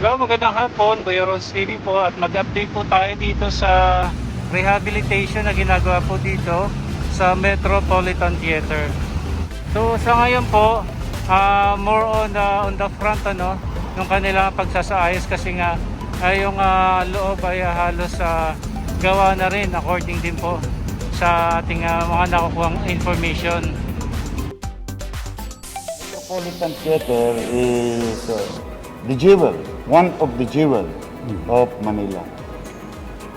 Hello, magandang hapon. Kuya Ron TV po at mag-update po tayo dito sa rehabilitation na ginagawa po dito sa Metropolitan Theater. So sa ngayon po, more on the front yung kanilang pagsasaayos kasi nga yung loob ay halos gawa na rin according din po sa ating mga nakukuhang information. Metropolitan Theater is the jewel, one of the jewel of Manila.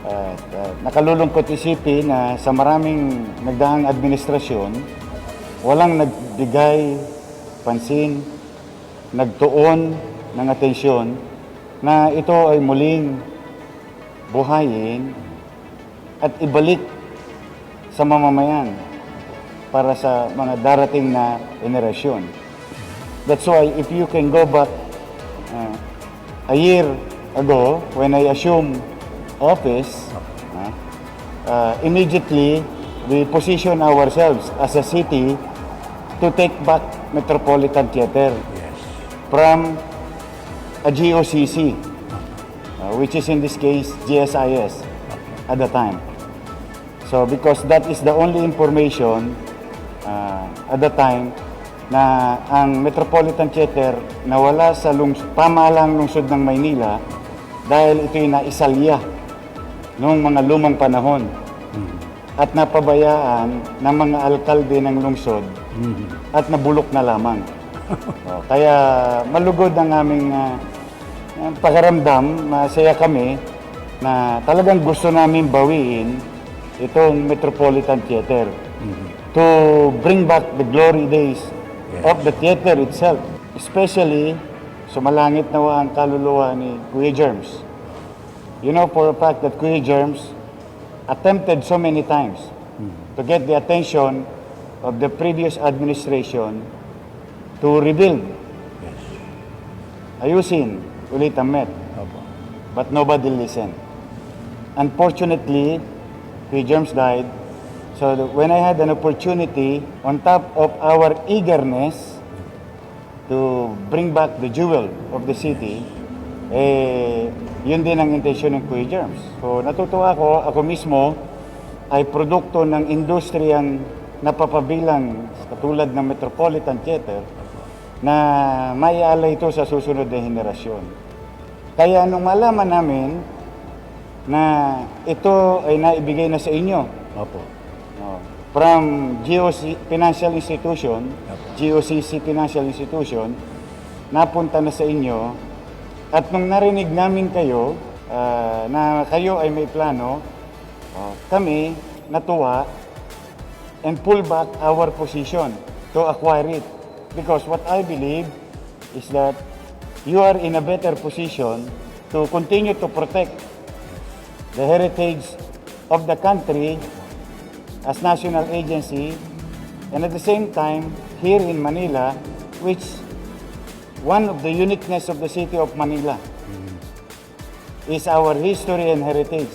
At nakalulungkot isipin na sa maraming nagdaang administrasyon, walang nagbigay pansin, nagtuon ng atensyon na ito ay muling buhayin at ibalik sa mamamayan para sa mga darating na henerasyon. That's why if you can go back a year ago when I assumed office, immediately we position ourselves as a city to take back Metropolitan Theater from a GOCC, which is in this case GSIS at the time. So because that is the only information at the time na ang Metropolitan Theater nawala sa pamahalang lungsod ng Maynila dahil ito'y naisalya noong mga lumang panahon at napabayaan ng mga alkalde ng lungsod at nabulok na lamang. Kaya malugod ang aming pakiramdam, masaya kami na talagang gusto namin bawiin itong Metropolitan Theater to bring back the glory days of the theater itself. Especially, sumalangit nawa ang kaluluwa ni Kuya Germs. You know for a fact that Kuya Germs attempted so many times to get the attention of the previous administration to rebuild. Ayusin ulit ang Met. But nobody listened. Unfortunately, Kuya Germs died. So when I had an opportunity, on top of our eagerness to bring back the jewel of the city, yun din ang intensyon ng Kuya Germs. So natutuwa ako mismo ay produkto ng industriyang napapabilang katulad ng Metropolitan Theater na maialay ito sa susunod na henerasyon. Kaya nung malaman namin na ito ay naibigay na sa inyo, from GOC Financial Institution, GOCC Financial Institution, napunta na sa inyo. At nung narinig namin kayo, na kayo ay may plano, kami natuwa and pull back our position to acquire it. Because what I believe is that you are in a better position to continue to protect the heritage of the country as national agency, and at the same time, here in Manila, which one of the uniqueness of the city of Manila is our history and heritage.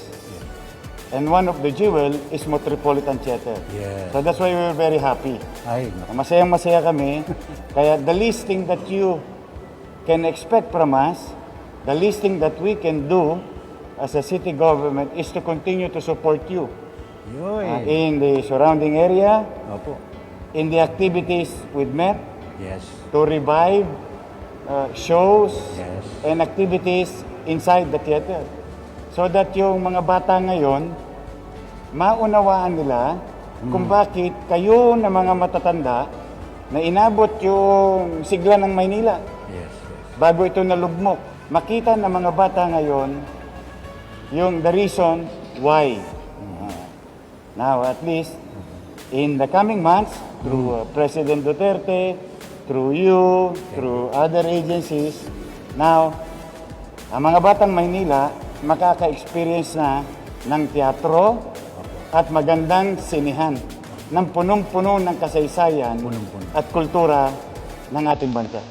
And one of the jewel is Metropolitan Theater. So that's why we're very happy. Masayang-masaya kami. Kaya the least thing that you can expect from us, the least thing that we can do as a city government is to continue to support you. In the surrounding area, in the activities with Met, to revive shows and activities inside the theater. So that yung mga bata ngayon, maunawaan nila kung bakit kayo na mga matatanda na inabot yung sigla ng Maynila bago ito nalugmok. Makita ng mga bata ngayon yung the reason why. Now, at least, in the coming months, through President Duterte, through you, through other agencies, now, ang mga batang Maynila, makaka-experience na ng teatro at magandang sinihan ng punong-puno ng kasaysayan at kultura ng ating bansa.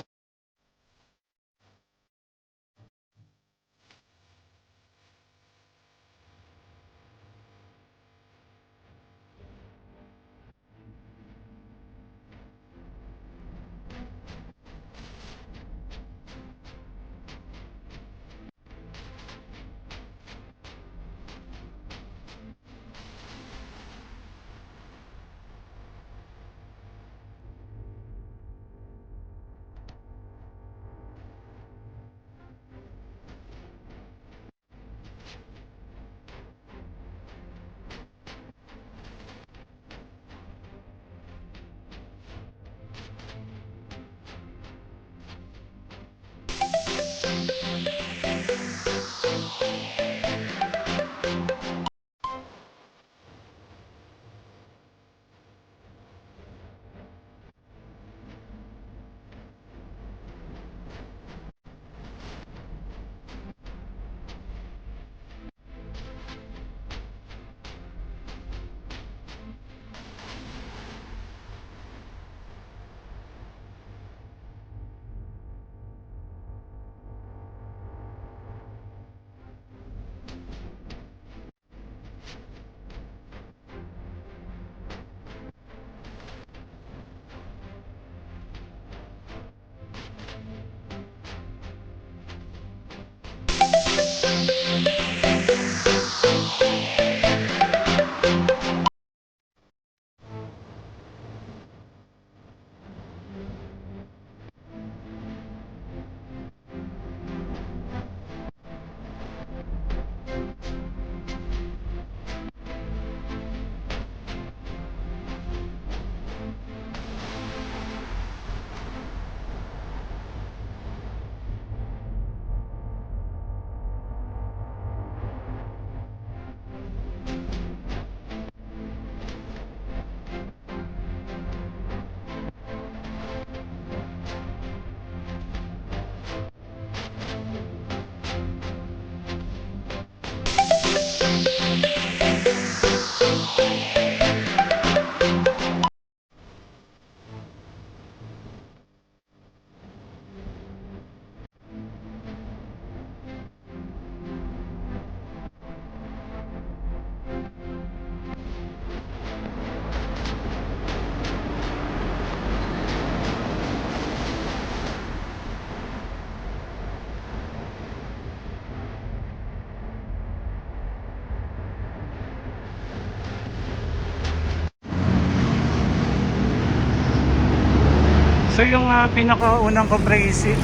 So yung pinakaunang comprehensive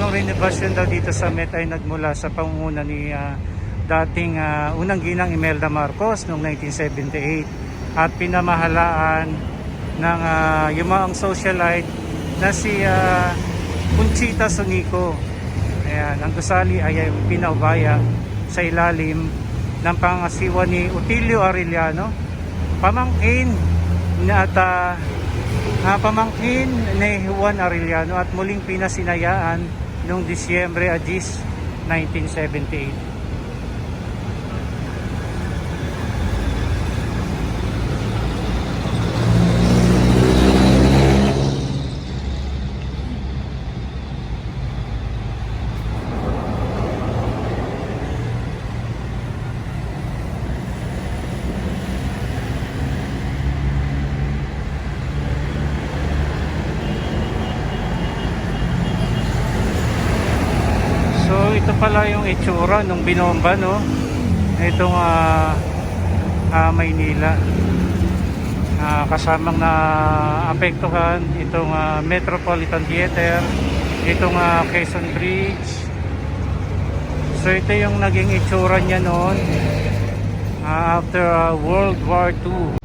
renovation daw dito sa Met ay nagmula sa pangunguna ni dating unang ginang Imelda Marcos noong 1978 at pinamahalaan ng yumaong socialite na si Conchita Sunico. Ayan, ang gusali ay pinaubaya sa ilalim ng pangasiwa ni Otilio Arellano, pamangkin ni Juan Arellano at muling pinasinayaan noong Disyembre 10, 1978. So ito pala yung itsura nung binomba, no? Itong Maynila. Kasamang na apektuhan itong Metropolitan Theater, itong Quezon Bridge. So ito yung naging itsura niya noon after World War II.